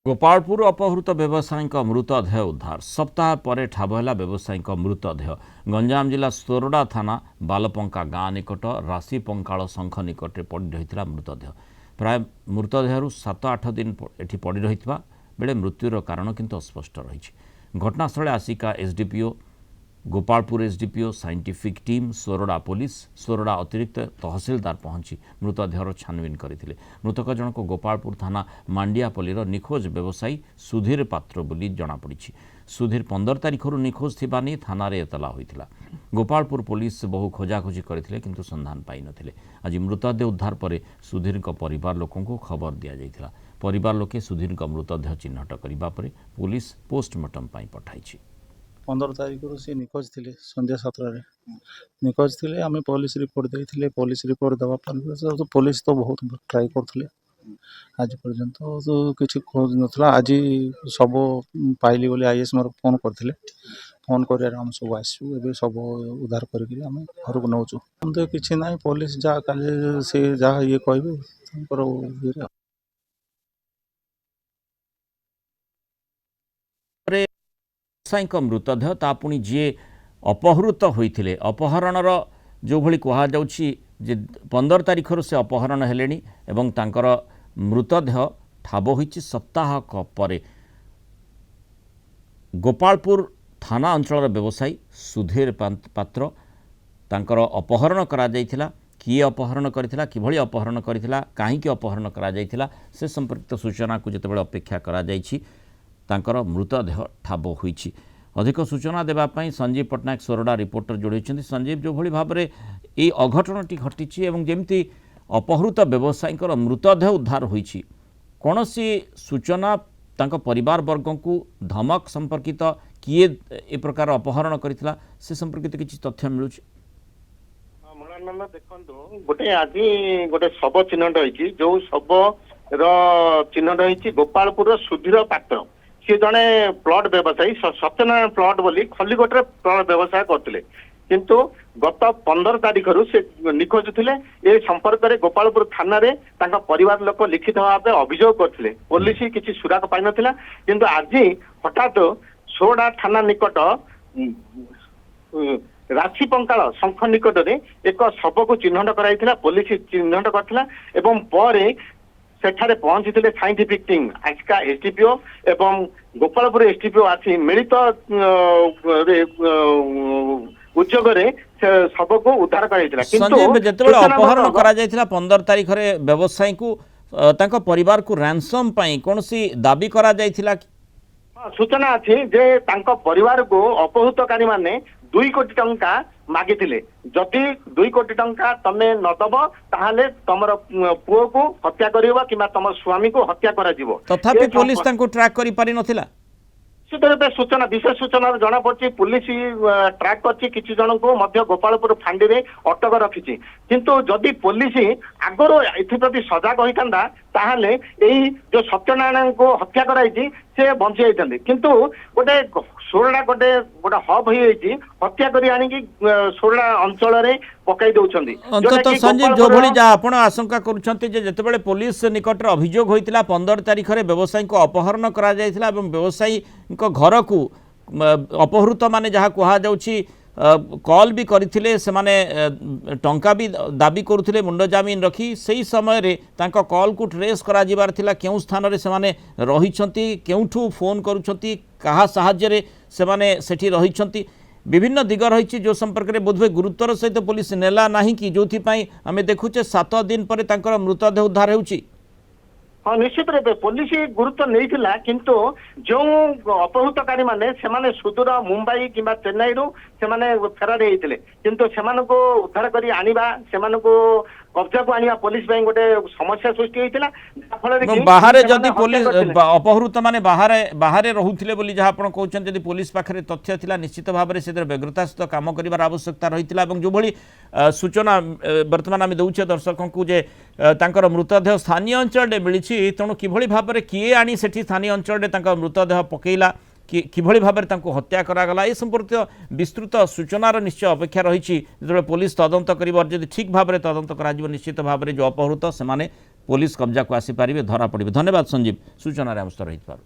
गोपालपुर अपहृत व्यवसायी मृतदेह उद्धार सप्ताह पर ठाब है व्यवसायी मृतदेह गंजाम जिला सोरडा थाना बालपंका गाँ निकट राशि पंकाल शंख निकट पड़ रही मृतदेह प्राय मृतदेह 7-8 दिन एटी पड़ रही बेले मृत्युर कारण किंतु अस्पष्ट रही घटनास्थल आसिका SDPO Gopalpur SDPO scientific team Sorada police Sorada अतिरिक्त तहसिलदार पहुंची मृतदेहर छानबीन करते मृतक जनक गोपालपुर थाना मांडियापल्लीर निखोज व्यवसायी सुधीर पात्र बोली जमापड़ी सुधीर 15 तारिखर निखोज थिबा नहीं थाना एतला होता गोपालपुर पुलिस बहु खोजाखोजी करथिले किंतु संधान पाई नथिले आज मृतदेह उद्धार पर सुधीर परिवार लोकंकु खबर दिया जायथिला परिवार लोके सुधीर मृतदेह चिन्हट करबा परे पुलिस पोस्टमार्टम पाई पठाइछि 15 तारिख से निखोज थे संध्या 7 निखोज थे आम पुलिस रिपोर्ट देते पुलिस रिपोर्ट देवा तो पुलिस तो बहुत ट्राई करते आज पर्यंत तो किसी खोज नाला आज सब पाइली बोले आईएस मोर फोन करते फोन कर सब आसू सब उद्धार करके घर को नौचु तो किसी ना पुलिस जहाँ काले से जहाँ ये कहे व्यवसायी मृतदेह ता पुणी जी अपहृत होते अपहरणर जो भली कहुच्छी 15 तारिखर से अपहरण हेले एवं तांकर मृतदेह ठाब होइछि सप्ताह पर गोपालपुर थाना अंचल व्यवसायी सुधीर पात्र तांकर अपहरण करा जायथिला किए अपहरण करथिला किभଳି अपहरण करथिला काहीकि अपहरण करा जायथिला से संपर्कित सूचना को जेतेबेले अपेक्षा करा जायछि तांकर मृतदेह ठाब होइछि अधिक सूचना देवाई संजीव पट्टनायक सोरडा रिपोर्टर जोड़ी संजीव जो भली भाव में ये अघटनटी घटी एवं जमती अपहृत व्यवसायी मृतदेह उद्धार होइछि कौन सी सूचना तांको परिवार वर्ग को धमक संपर्कित किए ए प्रकार अपहरण करथिला से संपर्कित किछि तथ्य मिलुछि देखो गोटे आज गोटे शव चिन्हट होइछि जो शव रो चिन्हट होइछि गोपालपुर सुधीर पात्र सी जड़े प्लट व्यवसायी सत्यनारायण प्लट बोली खलीगोटे प्लट व्यवसाय करते किंतु गत 15 तारिखर से निखोज थे ए संपर्क में गोपालपुर थाना रे तांका परिवार लोक लिखित भाव अभियोग करते पुलिस किसी सुराग पाई नथिला किंतु आज हठात सोरडा थाना निकट राशि पंकाल शंख निकट में एक शव को चिन्हट कराइथिला पुलिस चिन्हट करथिला एवं पर सेठारे पहुंची थे साइंटिफिक टीम आसिका एसडीपीओ एवं गोपालपुर एसडीपीओ आसी मिलित उद्योग शव को उद्धार अपहरण करा 15 तारिख व्यवसायी को तांको परिवार को रैंसम पाई कौन सी दाबी करा जायथिला सूचना अच्छी जे तांको परिवार को अपहृतकारी माने 2 कोटी टंका मागिथिले जदि 2 कोटी टंका तमे नदब ताहले तमर पुओ को हत्या करिवो किबा तमर स्वामी को हत्या करा जिवो तथापि पुलिस तांको ट्रैक करि पारि नथिला सूचना विशेष सूचना जना पड़ी पुलिस ट्रैक कर जन को गोपालपुर फांडी में अटक रखी किंतु जदि पुलिस आगर एप्रति सजग होता ताहले जो सत्यनारायण को हत्या कराई से बंची जाते किंतु गोटे सोरडा गोटे गोटे हब हो हत्या करी आनिकी सोरडा अंचल में पकई दौरान अंततः संजीव जो भली जा आपण आशंका करुछंती जे जेतेबेले पुलिस निकट रे अभियोग होइतिला 15 तारिख रे व्यवसायी को अपहरण करा जायतिला एवं व्यवसायी को घर को अपहृत माने जहा कहा जाउछि कॉल भी करथिले से माने टंका भी दाबी करुथिले मुंड जमीन रखी सही समय रे तांका कॉल को ट्रेस करा जिबार थिला केउ स्थान रे से माने रहिछंती केउठू फोन करुछंती कहा सहाय्य रे से माने सेठी रहिछंती विभिन्न दिग रही जो संपर्क में बोधवे गुरुत्वर सहित पुलिस नेला नहीं कि जो आम देखुचे 7 दिन पर तांकर मृतदेह उद्धार होउछि हाँ निश्चित रूपे पुलिस गुरुत्व नहीं किंतु जो अपहृतकारी माने सेमाने सुदूर मुंबई किंबा चेन्नई रु सेमाने फेरार होते किंतु सेमान को उद्धार करी आनिबा सेमान को कब्जा को आनिबा पुलिस ପାଇଁ गोटे समस्या सृष्टि होइतिला फल बाहर जदि पुलिस अपहृत माने बाहर रहुथिले बोली जहा आपण कहउछन जदि पुलिस पाखरे तथ्य थिला निश्चित भाव में से व्यग्रता सहित काम करिवार आवश्यकता रहितिला एवं जो भली सूचना वर्तमान आम दउछे दर्शकों को जे तांकर मृतदेह स्थानीय अंचल रे मिलिछि तेणु किभଳି भाव में किए आनी सेठी स्थानीय अंचल रे तांकर मृतदेह पकेइला किभଳି भाव में हत्या करागला ए संपर्कित विस्तृत सूचनार निश्चय अपेक्षा रही जो पुलिस तदंत कर ठीक भाव में तदंत कर निश्चित भाव में जो अपहृत से पुलिस कब्जा को आसीपारे धरा पड़े। धन्यवाद संजीव सूचना आम सहित।